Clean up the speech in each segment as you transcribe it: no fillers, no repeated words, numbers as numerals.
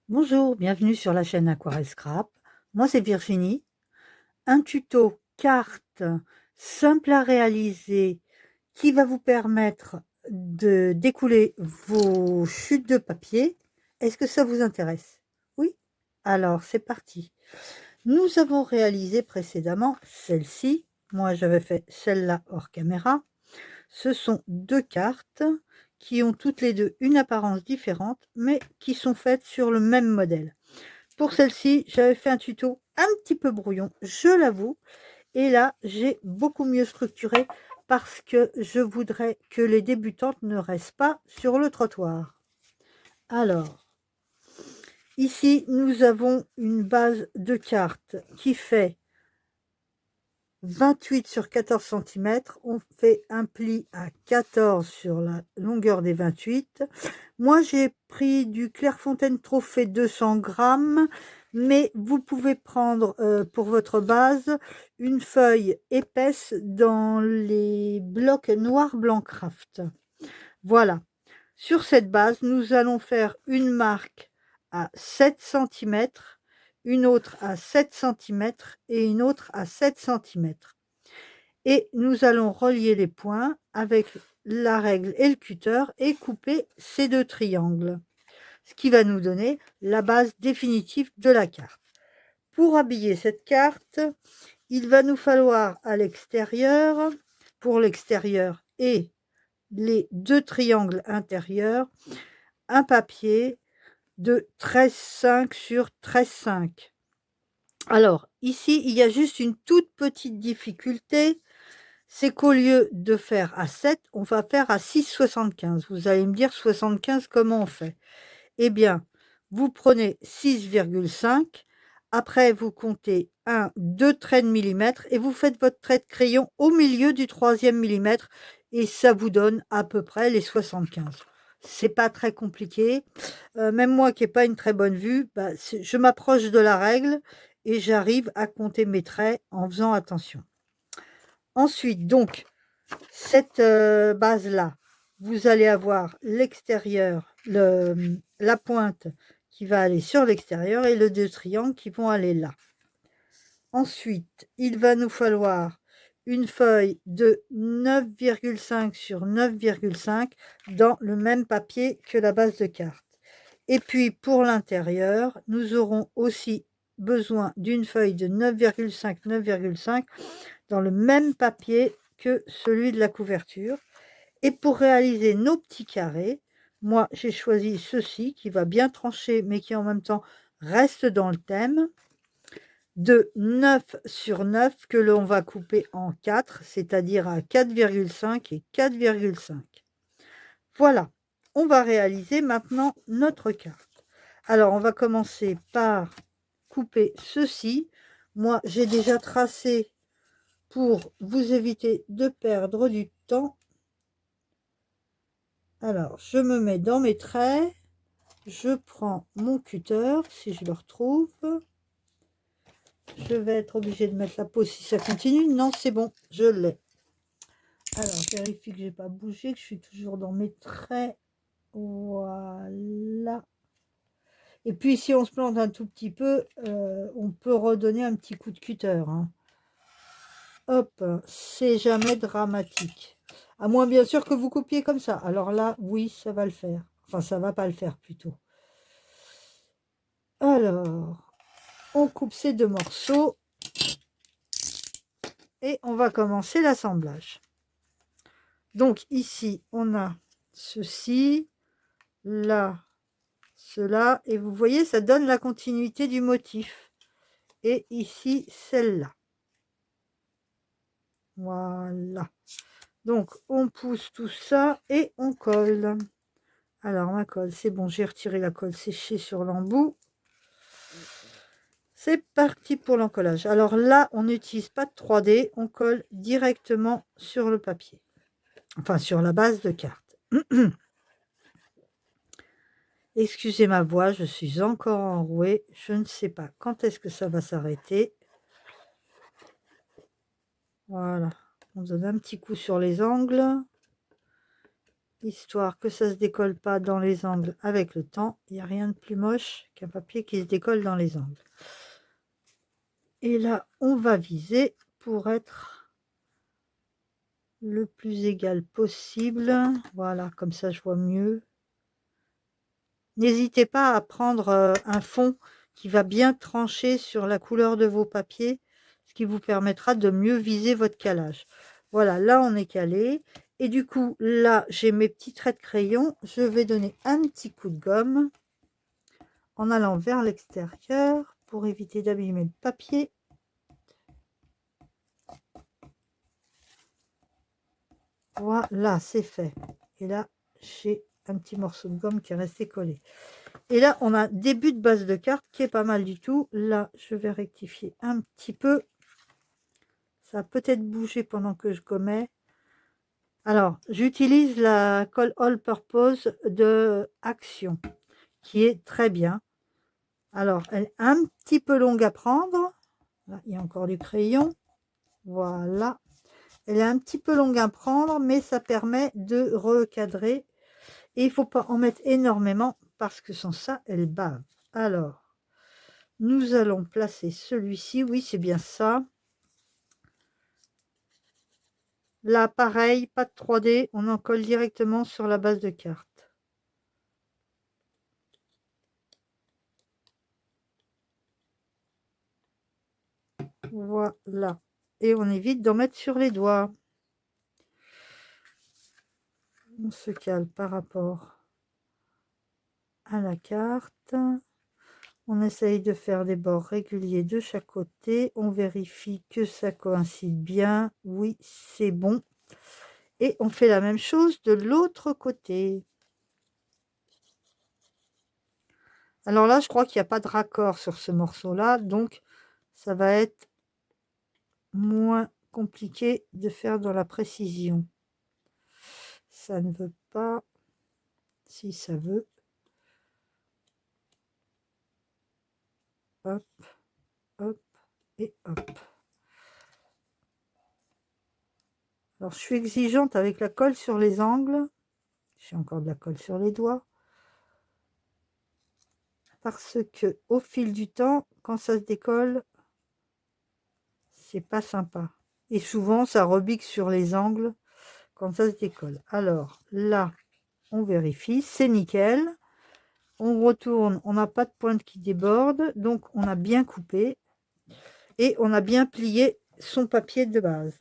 Bonjour, bienvenue sur la chaîne Aquarelle Scrap. Moi, c'est Virginie. Un tuto carte simple à réaliser qui va vous permettre de découler vos chutes de papier. Est-ce que ça vous intéresse? Oui? Alors, c'est parti. Nous avons réalisé précédemment celle-ci. Moi, j'avais fait celle-là hors caméra. Ce sont deux cartes qui ont toutes les deux une apparence différente, mais qui sont faites sur le même modèle. Pour celle-ci, j'avais fait un tuto un petit peu brouillon, je l'avoue. Et là, j'ai beaucoup mieux structuré parce que je voudrais que les débutantes ne restent pas sur le trottoir. Alors, ici, nous avons une base de cartes qui fait 28 sur 14 cm. On fait un pli à 14 sur la longueur des 28. Moi, j'ai pris du Clairefontaine Trophée 200 grammes, mais vous pouvez prendre pour votre base une feuille épaisse dans les blocs noir blanc craft. Voilà. Sur cette base, nous allons faire une marque à 7 cm, une autre à 7 cm et une autre à 7 cm. Et nous allons relier les points avec la règle et le cutter et couper ces deux triangles, ce qui va nous donner la base définitive de la carte. Pour habiller cette carte, il va nous falloir à l'extérieur, pour l'extérieur et les deux triangles intérieurs, un papier de 13,5 sur 13,5. Alors, ici, il y a juste une toute petite difficulté, c'est qu'au lieu de faire à 7, on va faire à 6,75. Vous allez me dire 75, comment on fait? Eh bien, vous prenez 6,5, après vous comptez 1, 2 traits de millimètre et vous faites votre trait de crayon au milieu du 3e millimètre et ça vous donne à peu près les 75. C'est pas très compliqué. Même moi qui n'ai pas une très bonne vue, bah, je m'approche de la règle et j'arrive à compter mes traits en faisant attention. Ensuite, donc, cette base-là, vous allez avoir l'extérieur, la pointe qui va aller sur l'extérieur et les deux triangles qui vont aller là. Ensuite, il va nous falloir une feuille de 9,5 sur 9,5 dans le même papier que la base de carte. Et puis pour l'intérieur, nous aurons aussi besoin d'une feuille de 9,5, 9,5 dans le même papier que celui de la couverture. Et pour réaliser nos petits carrés, moi j'ai choisi ceci qui va bien trancher mais qui en même temps reste dans le thème, de 9 sur 9 que l'on va couper en 4, c'est-à-dire à 4,5 et 4,5. Voilà, on va réaliser maintenant notre carte. Alors on va commencer par couper ceci. Moi j'ai déjà tracé pour vous éviter de perdre du temps. Alors, je me mets dans mes traits, je prends mon cutter, si je le retrouve. Je vais être obligée de mettre la pause si ça continue. Non, c'est bon, je l'ai. Alors, je vérifie que je n'ai pas bougé, que je suis toujours dans mes traits. Voilà. Et puis, si on se plante un tout petit peu, on peut redonner un petit coup de cutter, hein. Hop, c'est jamais dramatique. À moins, bien sûr, que vous coupiez comme ça. Alors là, oui, ça va le faire. Enfin, ça va pas le faire, plutôt. Alors, on coupe ces deux morceaux et on va commencer l'assemblage. Donc ici, on a ceci, là, cela, et vous voyez, ça donne la continuité du motif. Et ici, celle-là. Voilà. Donc, on pousse tout ça et on colle. Alors, ma colle, c'est bon, j'ai retiré la colle séchée sur l'embout. C'est parti pour l'encollage. Alors là, on n'utilise pas de 3D, on colle directement sur le papier. Enfin, sur la base de carte. Excusez ma voix, je suis encore enrouée. Je ne sais pas quand est-ce que ça va s'arrêter. Voilà. On donne un petit coup sur les angles. histoire que ça se décolle pas dans les angles avec le temps. Il n'y a rien de plus moche qu'un papier qui se décolle dans les angles. Et là, on va viser pour être le plus égal possible. Voilà, comme ça je vois mieux. N'hésitez pas à prendre un fond qui va bien trancher sur la couleur de vos papiers, ce qui vous permettra de mieux viser votre calage. Voilà, là on est calé. Et du coup, là, j'ai mes petits traits de crayon. Je vais donner un petit coup de gomme en allant vers l'extérieur pour éviter d'abîmer le papier. Voilà, c'est fait. Et là, j'ai un petit morceau de gomme qui est resté collé. Et là, on a début de base de carte qui est pas mal du tout. Là, je vais rectifier un petit peu. Ça a peut-être bougé pendant que je gommais. Alors, j'utilise la colle All Purpose de Action, qui est très bien. Alors, elle est un petit peu longue à prendre. Là, il y a encore du crayon. Voilà. Elle est un petit peu longue à prendre, mais ça permet de recadrer. Et il ne faut pas en mettre énormément, parce que sans ça, elle bave. Alors, nous allons placer celui-ci. Oui, c'est bien ça. Là, pareil, pas de 3D. On en colle directement sur la base de carte. Voilà. Et on évite d'en mettre sur les doigts. On se cale par rapport à la carte. On essaye de faire des bords réguliers de chaque côté. On vérifie que ça coïncide bien. Oui, c'est bon. Et on fait la même chose de l'autre côté. Alors là, je crois qu'il n'y a pas de raccord sur ce morceau-là. Donc, ça va être moins compliqué de faire dans la précision. Ça ne veut pas. Si ça veut. Hop, hop et hop. Alors, je suis exigeante avec la colle sur les angles. J'ai encore de la colle sur les doigts. Parce que au fil du temps, quand ça se décolle, c'est pas sympa. Et souvent, ça rebique sur les angles quand ça se décolle. Alors, là, on vérifie, c'est nickel. On retourne, on n'a pas de pointe qui déborde, donc on a bien coupé. Et on a bien plié son papier de base.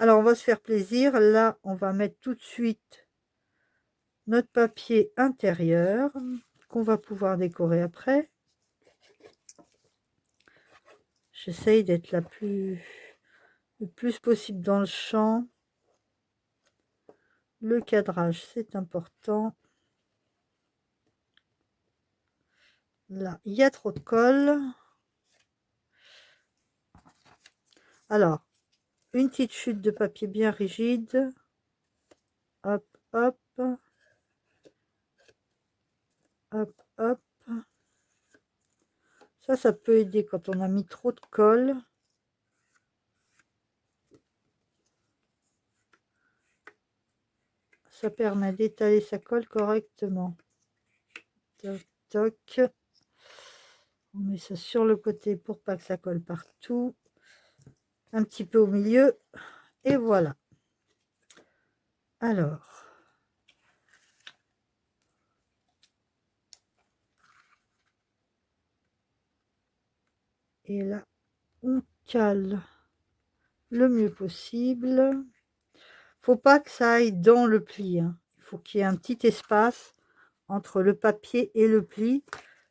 Alors, on va se faire plaisir. Là, on va mettre tout de suite notre papier intérieur qu'on va pouvoir décorer après. J'essaye d'être le plus possible dans le champ. Le cadrage, c'est important. Là, il y a trop de colle. Alors, une petite chute de papier bien rigide. Hop, hop. Hop, hop. Ça peut aider quand on a mis trop de colle. Ça permet d'étaler sa colle correctement. Toc, toc. On met ça sur le côté pour pas que ça colle partout. Un petit peu au milieu. Et voilà. Alors. Et là, on cale le mieux possible. Faut pas que ça aille dans le pli. Hein. Il faut qu'il y ait un petit espace entre le papier et le pli.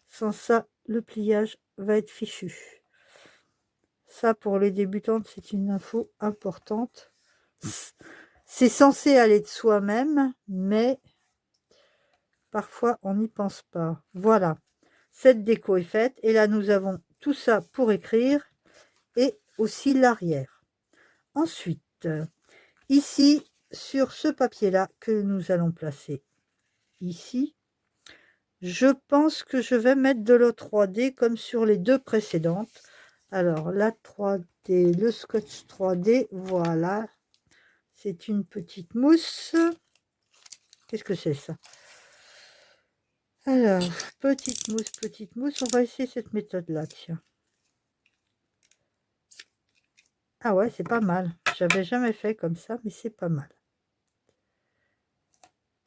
Sans ça, le pliage va être fichu. Ça, pour les débutantes, c'est une info importante. C'est censé aller de soi-même, mais parfois, on n'y pense pas. Voilà, cette déco est faite. Et là, nous avons tout ça pour écrire et aussi l'arrière. Ensuite, ici, sur ce papier-là que nous allons placer ici, je pense que je vais mettre de l'eau 3D comme sur les deux précédentes. Alors, la 3D, le scotch 3D, voilà. C'est une petite mousse. Qu'est-ce que c'est ça? Alors, petite mousse. On va essayer cette méthode-là, tiens. Ah ouais, c'est pas mal. J'avais jamais fait comme ça, mais c'est pas mal.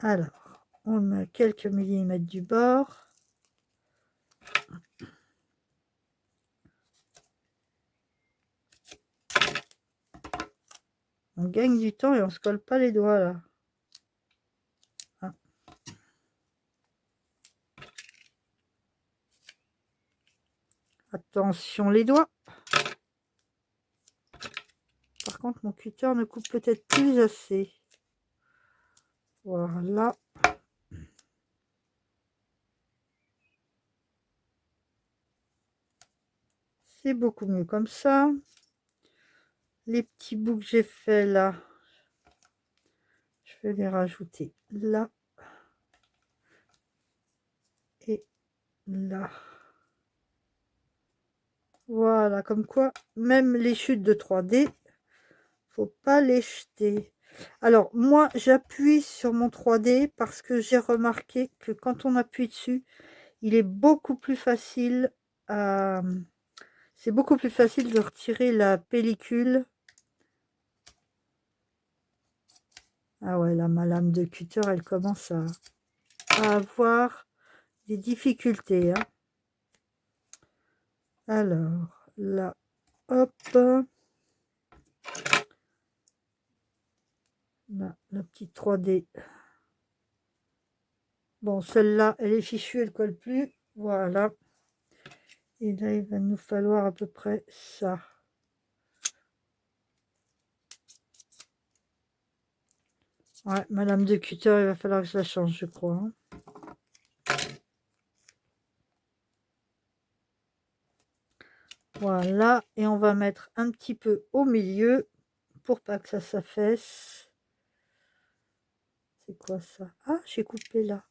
Alors, on met quelques millimètres du bord. On gagne du temps et on se colle pas les doigts là. Ah. Attention les doigts. Par contre, mon cutter ne coupe peut-être plus assez. Voilà. C'est beaucoup mieux comme ça. Les petits bouts que j'ai fait là, je vais les rajouter là et là. Voilà, comme quoi, même les chutes de 3D, faut pas les jeter. Alors, moi, j'appuie sur mon 3D parce que j'ai remarqué que quand on appuie dessus, il est beaucoup plus facile à... C'est beaucoup plus facile de retirer la pellicule. Ah ouais, là, ma lame de cutter, elle commence à avoir des difficultés. Hein. Alors, là, hop. Là, la petite 3D. Bon, celle-là, elle est fichue, elle colle plus. Voilà. Et là, il va nous falloir à peu près ça. Ouais, ma lame de cutter, il va falloir que je la change, je crois. Hein. Voilà. Et on va mettre un petit peu au milieu pour pas que ça s'affaisse. C'est quoi ça? Ah, j'ai coupé là.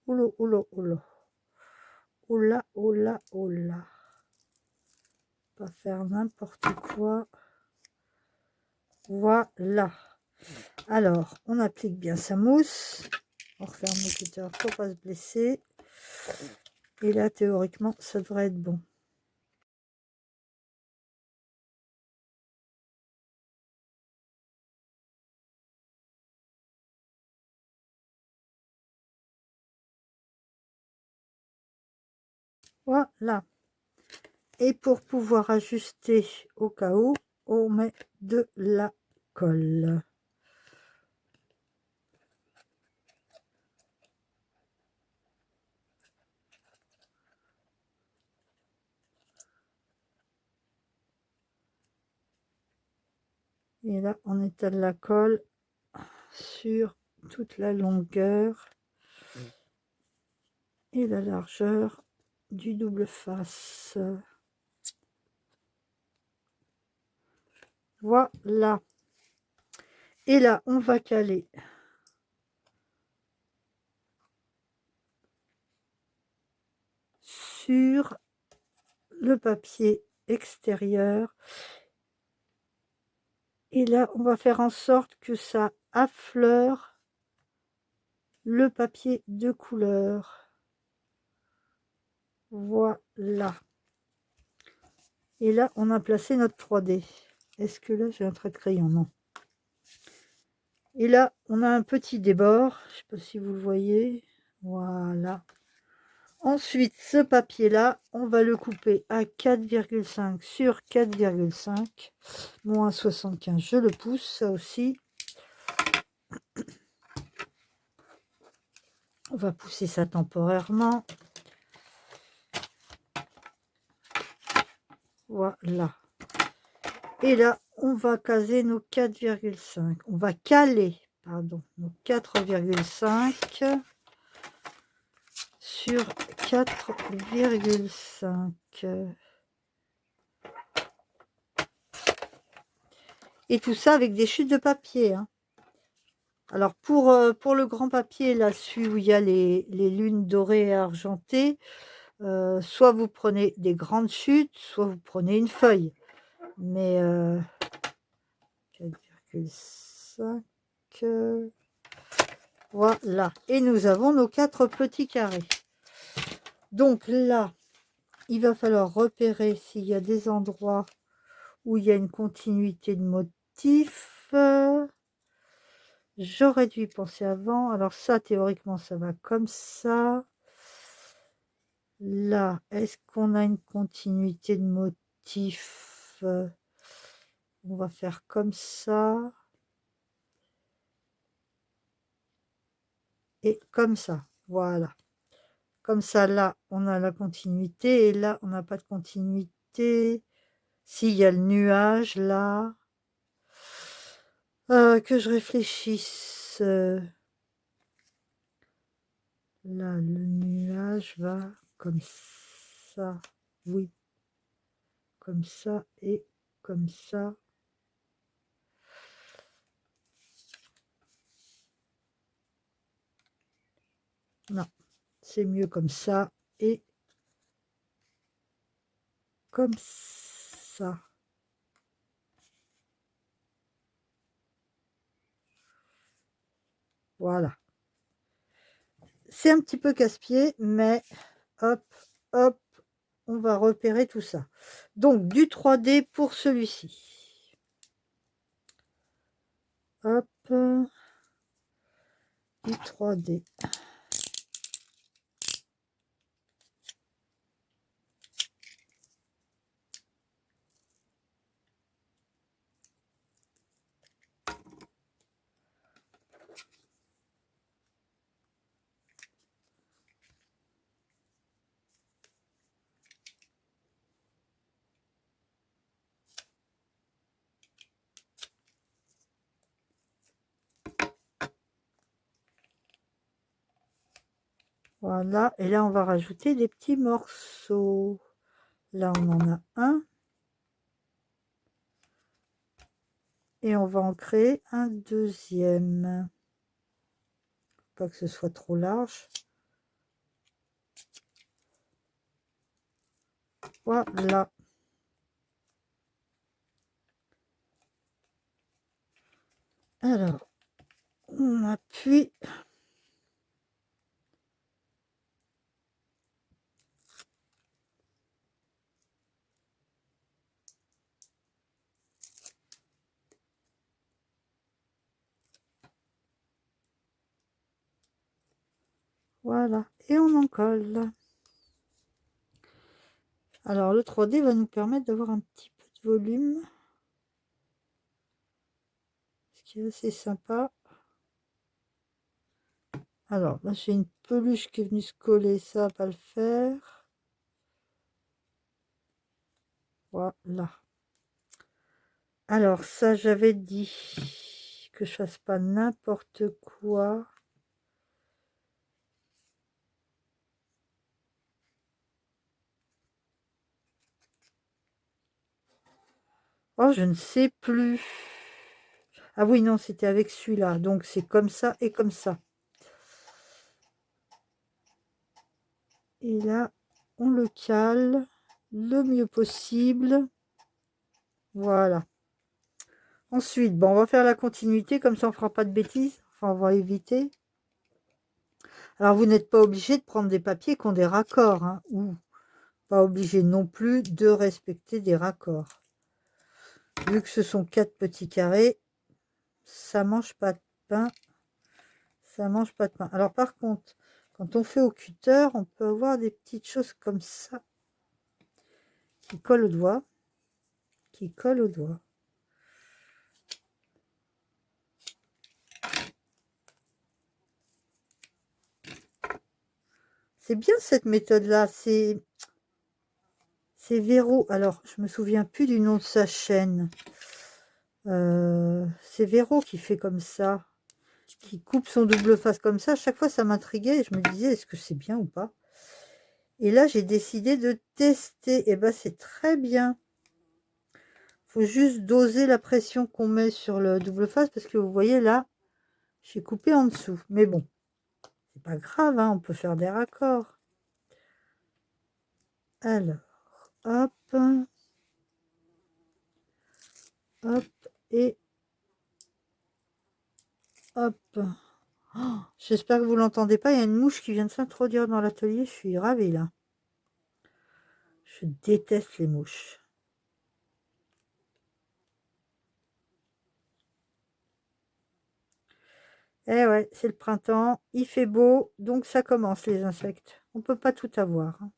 Oula, oula, oula. Oula, oula, oula. Pas faire n'importe quoi. Voilà. Alors, on applique bien sa mousse. On referme le cutter pour pas se blesser. Et là, théoriquement, ça devrait être bon. Voilà. Et pour pouvoir ajuster au cas où, on met de la colle. Et là, on étale la colle sur toute la longueur et la largeur du double face. Voilà. Et là, on va caler sur le papier extérieur. Et là, on va faire en sorte que ça affleure le papier de couleur. Voilà. Et là, on a placé notre 3D. Est-ce que là, j'ai un trait de crayon? Non. Et là, on a un petit débord. Je ne sais pas si vous le voyez. Voilà. Ensuite, ce papier-là, on va le couper à 4,5 sur 4,5. Moins 75, je le pousse, ça aussi. On va pousser ça temporairement. Voilà. Et là, on va caser nos 4,5. On va caler, pardon, nos 4,5 sur 4,5. Et tout ça avec des chutes de papier. Hein. Alors pour le grand papier, là, celui où il y a les lunes dorées et argentées, soit vous prenez des grandes chutes, soit vous prenez une feuille. Mais 4,5, voilà. Et nous avons nos 4 petits carrés. Donc là, il va falloir repérer s'il y a des endroits où il y a une continuité de motifs. J'aurais dû y penser avant. Alors ça, théoriquement, ça va comme ça. Là, est-ce qu'on a une continuité de motifs? On va faire comme ça. Et comme ça. Voilà. Comme ça, là, on a la continuité. Et là, on n'a pas de continuité. S'il y a le nuage, là. Que je réfléchisse. Là, le nuage va comme ça. Oui. Comme ça et comme ça. Non, c'est mieux comme ça et comme ça. Voilà. C'est un petit peu casse-pied, mais hop, hop, on va repérer tout ça. Donc, du 3D pour celui-ci. Hop, du 3D. Voilà, et là, on va rajouter des petits morceaux. Là, on en a un. Et on va en créer un deuxième. Pas que ce soit trop large. Voilà. Alors, on appuie. Voilà, et on en colle. Alors, le 3D va nous permettre d'avoir un petit peu de volume. Ce qui est assez sympa. Alors, là, j'ai une peluche qui est venue se coller, ça va pas le faire. Voilà. Alors, ça, j'avais dit que je fasse pas n'importe quoi. Oh, je ne sais plus. Ah oui, non, c'était avec celui-là. Donc, c'est comme ça et comme ça. Et là, on le cale le mieux possible. Voilà. Ensuite, bon, on va faire la continuité, comme ça on fera pas de bêtises. Enfin, on va éviter. Alors, vous n'êtes pas obligé de prendre des papiers qui ont des raccords, hein, ou pas obligé non plus de respecter des raccords. Vu que ce sont 4 petits carrés, ça mange pas de pain. Ça mange pas de pain. Alors, par contre, quand on fait au cutter, on peut avoir des petites choses comme ça qui collent au doigt. Qui collent au doigt. C'est bien cette méthode-là. C'est Véro. Alors, je me souviens plus du nom de sa chaîne. C'est Véro qui fait comme ça. Qui coupe son double face comme ça. À chaque fois, ça m'intriguait et je me disais, est-ce que c'est bien ou pas? Et là, j'ai décidé de tester. Et ben, c'est très bien. Faut juste doser la pression qu'on met sur le double face parce que vous voyez là, J'ai coupé en dessous. Mais bon, c'est pas grave, hein, on peut faire des raccords. Alors, hop, hop, et hop. Oh, j'espère que vous l'entendez pas. Il y a une mouche qui vient de s'introduire dans l'atelier. Je suis ravie là. Je déteste les mouches. Eh ouais, c'est le printemps. Il fait beau, donc ça commence les insectes. On peut pas tout avoir, hein.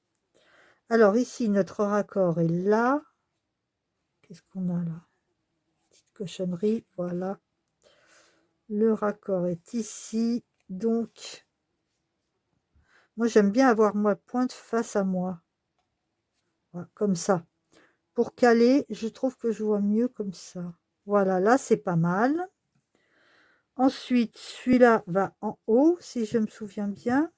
Alors ici, notre raccord est là. Qu'est-ce qu'on a là? Petite cochonnerie, voilà. Le raccord est ici. Donc, moi j'aime bien avoir ma pointe face à moi. Voilà, comme ça. Pour caler, je trouve que je vois mieux comme ça. Voilà, là c'est pas mal. Ensuite, celui-là va en haut, si je me souviens bien.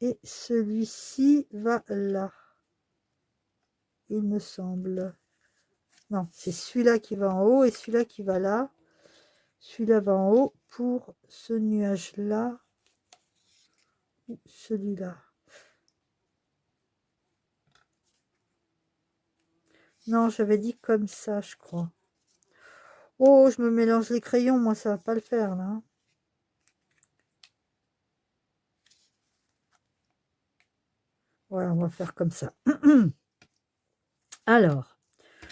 Et celui-ci va là, il me semble. Non, c'est celui-là qui va en haut et celui-là qui va là. Celui-là va en haut pour ce nuage-là. Ou celui-là. Non, j'avais dit comme ça, je crois. Oh, je me mélange les crayons, moi ça va pas le faire là. Voilà, on va faire comme ça. Alors,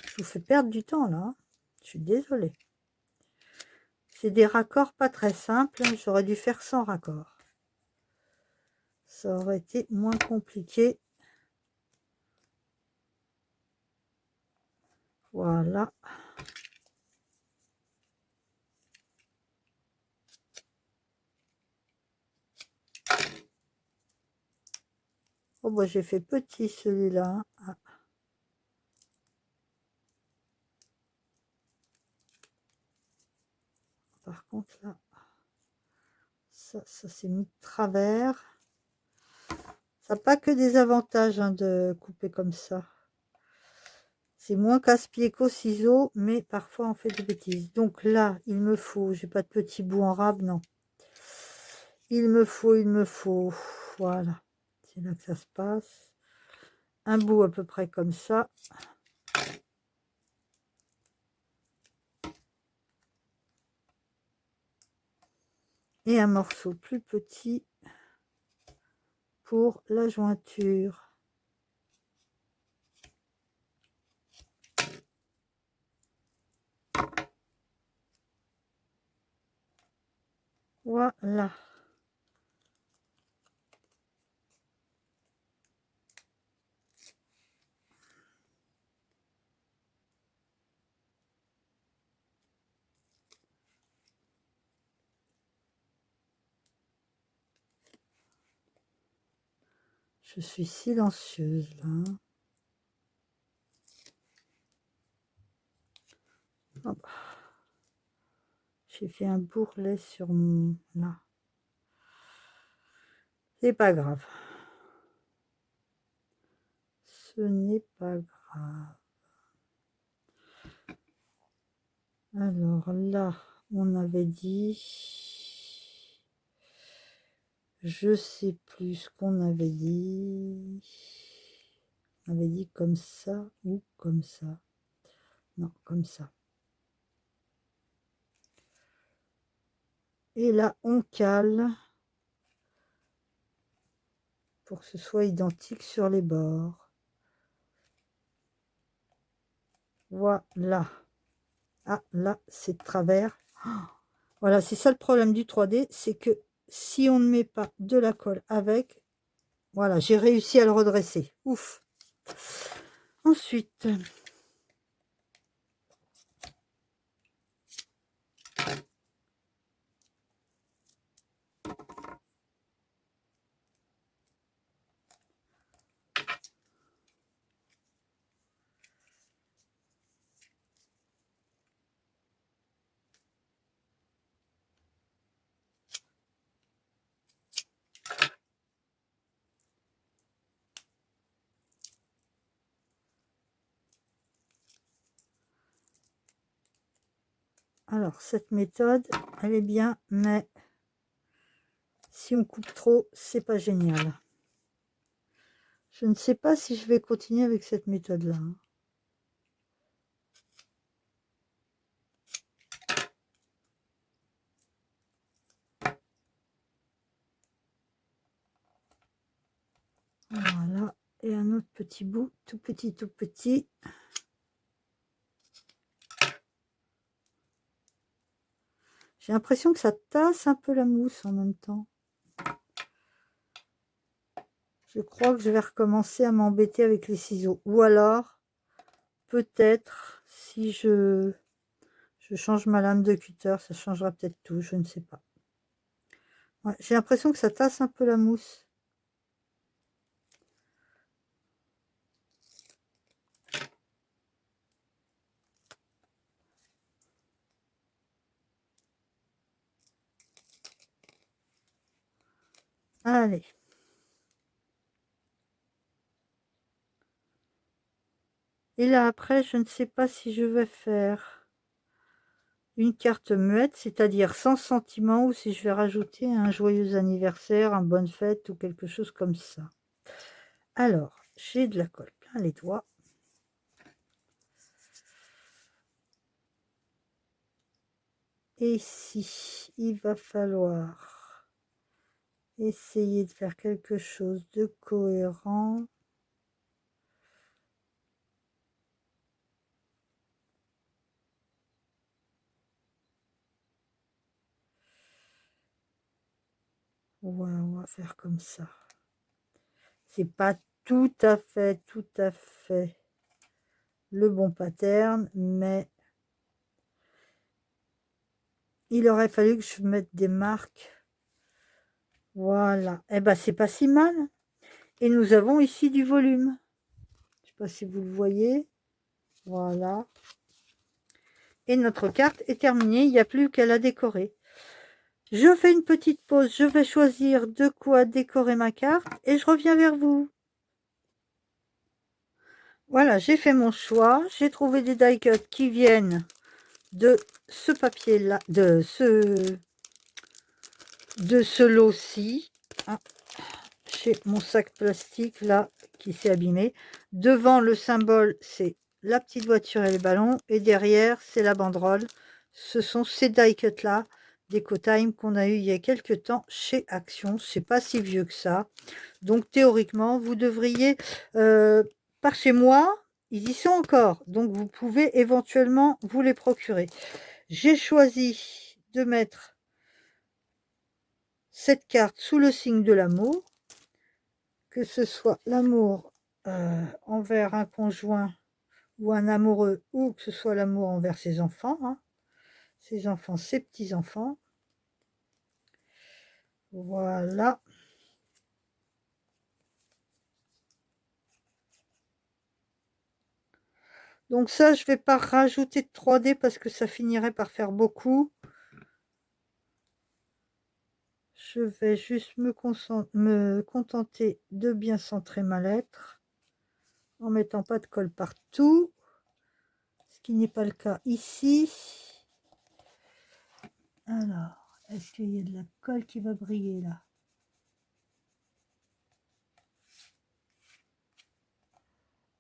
je vous fais perdre du temps là. Je suis désolée. C'est des raccords pas très simples. J'aurais dû faire sans raccord. Ça aurait été moins compliqué. Voilà. Oh, bah, j'ai fait petit celui-là. Ah. Par contre, là, ça s'est mis de travers. Ça n'a pas que des avantages hein, de couper comme ça. C'est moins casse-pied qu'au ciseau, mais parfois on fait des bêtises. Donc là, il me faut, j'ai pas de petits bouts en rab, non. Il me faut, voilà. C'est là que ça se passe. Un bout à peu près comme ça. Et un morceau plus petit pour la jointure. Voilà. Je suis silencieuse là. Hop. J'ai fait un bourrelet sur mon... là. C'est pas grave. Ce n'est pas grave. Alors là, on avait dit... Je sais plus ce qu'on avait dit. On avait dit comme ça ou comme ça. Non, comme ça. Et là, on cale pour que ce soit identique sur les bords. Voilà. Ah, là, c'est de travers. Voilà, c'est ça le problème du 3D, c'est que si on ne met pas de la colle avec, voilà, j'ai réussi à le redresser. Ouf. Ensuite, Alors, cette méthode, elle est bien, mais si on coupe trop, c'est pas génial. Je ne sais pas si je vais continuer avec cette méthode-là. Voilà. Et un autre petit bout, tout petit, tout petit. J'ai l'impression que ça tasse un peu la mousse en même temps. Je crois que je vais recommencer à m'embêter avec les ciseaux. Ou alors, peut-être, si je change ma lame de cutter, ça changera peut-être tout, je ne sais pas. Ouais, j'ai l'impression que ça tasse un peu la mousse. Allez. Et là, après, je ne sais pas si je vais faire une carte muette, c'est-à-dire sans sentiment, ou si je vais rajouter un joyeux anniversaire, un bonne fête ou quelque chose comme ça. Alors, j'ai de la colle plein les doigts. Et ici, il va falloir essayer de faire quelque chose de cohérent. Voilà, on va faire comme ça. C'est pas tout à fait le bon pattern, mais il aurait fallu que je mette des marques. Voilà. Eh ben, c'est pas si mal. Et nous avons ici du volume. Je sais pas si vous le voyez. Voilà. Et notre carte est terminée. Il n'y a plus qu'à la décorer. Je fais une petite pause. Je vais choisir de quoi décorer ma carte et je reviens vers vous. Voilà, j'ai fait mon choix. J'ai trouvé des die cuts qui viennent de ce papier-là, de ce lot-ci. Ah, j'ai mon sac plastique là qui s'est abîmé. Devant le symbole, c'est la petite voiture et les ballons. Et derrière, c'est la banderole. Ce sont ces die cuts là, d'EcoTime qu'on a eu il y a quelques temps chez Action. C'est pas si vieux que ça. Donc théoriquement, vous devriez, par chez moi, ils y sont encore. Donc vous pouvez éventuellement vous les procurer. J'ai choisi de mettre cette carte sous le signe de l'amour, que ce soit l'amour envers un conjoint ou un amoureux, ou que ce soit l'amour envers ses enfants, hein. Ses enfants, ses petits-enfants. Voilà. Donc ça, je vais pas rajouter de 3D parce que ça finirait par faire beaucoup. Je vais juste me contenter de bien centrer ma lettre en mettant pas de colle partout, ce qui n'est pas le cas ici. Alors, est-ce qu'il y a de la colle qui va briller là?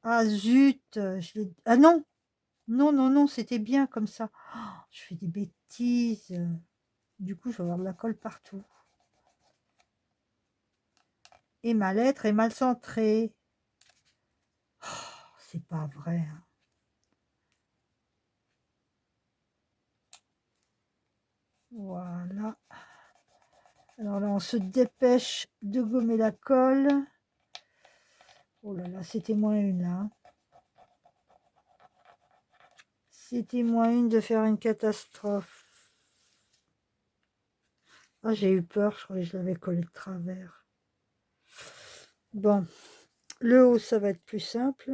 Ah zut, ah non, non, non, non, c'était bien comme ça. Oh, je fais des bêtises. Du coup, je vais avoir de la colle partout. Et ma lettre est mal centrée. Oh, c'est pas vrai, hein. Voilà. Alors là, on se dépêche de gommer la colle. Oh là là, c'était moins une là. C'était moins une de faire une catastrophe. Ah, j'ai eu peur, je croyais que je l'avais collé de travers. Bon, le haut, ça va être plus simple.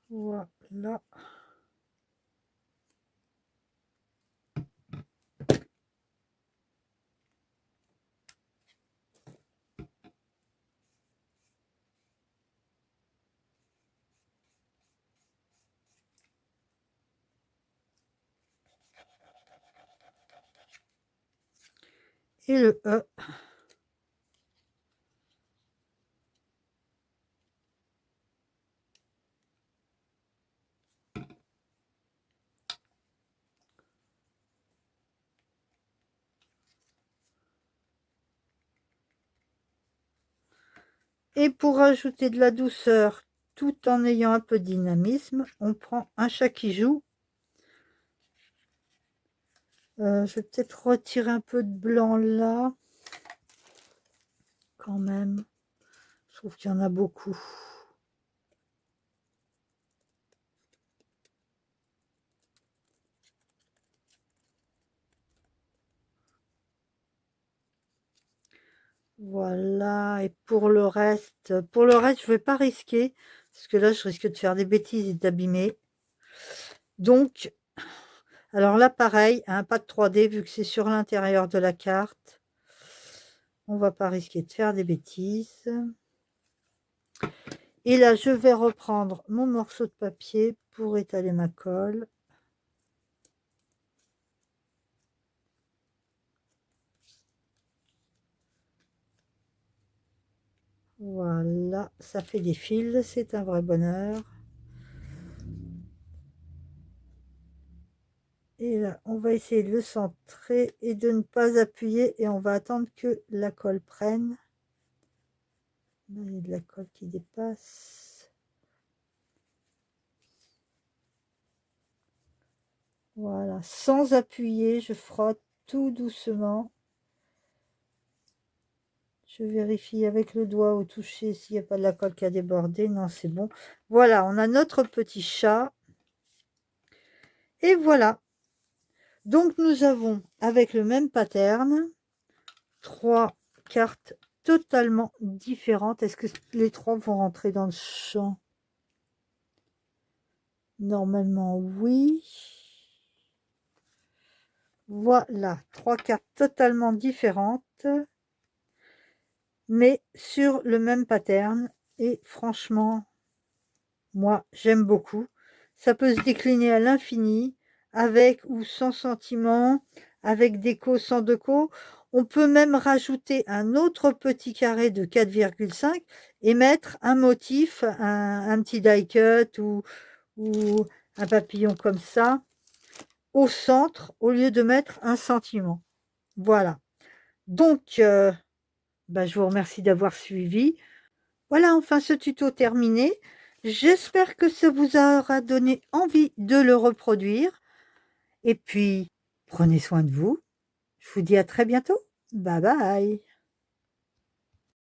Voilà. et le E. Et pour rajouter de la douceur, tout en ayant un peu de dynamisme, on prend un chat qui joue. Je vais peut-être retirer un peu de blanc là. Quand même. Je trouve qu'il y en a beaucoup. Voilà, et pour le reste, je vais pas risquer, parce que là, je risque de faire des bêtises et d'abîmer. Donc, alors là, pareil, un pas de 3D, vu que c'est sur l'intérieur de la carte, on va pas risquer de faire des bêtises. Et là, je vais reprendre mon morceau de papier pour étaler ma colle. Voilà, ça fait des fils, c'est un vrai bonheur. Et là, on va essayer de le centrer et de ne pas appuyer et on va attendre que la colle prenne. Là, il y a de la colle qui dépasse. Voilà, sans appuyer, je frotte tout doucement. Je vérifie avec le doigt au toucher s'il n'y a pas de la colle qui a débordé. Non, c'est bon. Voilà, on a notre petit chat. Et voilà. Donc, nous avons, avec le même pattern, 3 cartes totalement différentes. Est-ce que les 3 vont rentrer dans le champ? Normalement, oui. Voilà, 3 cartes totalement différentes, mais sur le même pattern. Et franchement, moi, j'aime beaucoup. Ça peut se décliner à l'infini, avec ou sans sentiment, avec déco, sans déco. On peut même rajouter un autre petit carré de 4,5 et mettre un motif, un petit die cut ou un papillon comme ça, au centre, au lieu de mettre un sentiment. Voilà. Donc, je vous remercie d'avoir suivi. Voilà, enfin ce tuto terminé. J'espère que ça vous aura donné envie de le reproduire. Et puis, prenez soin de vous. Je vous dis à très bientôt. Bye bye.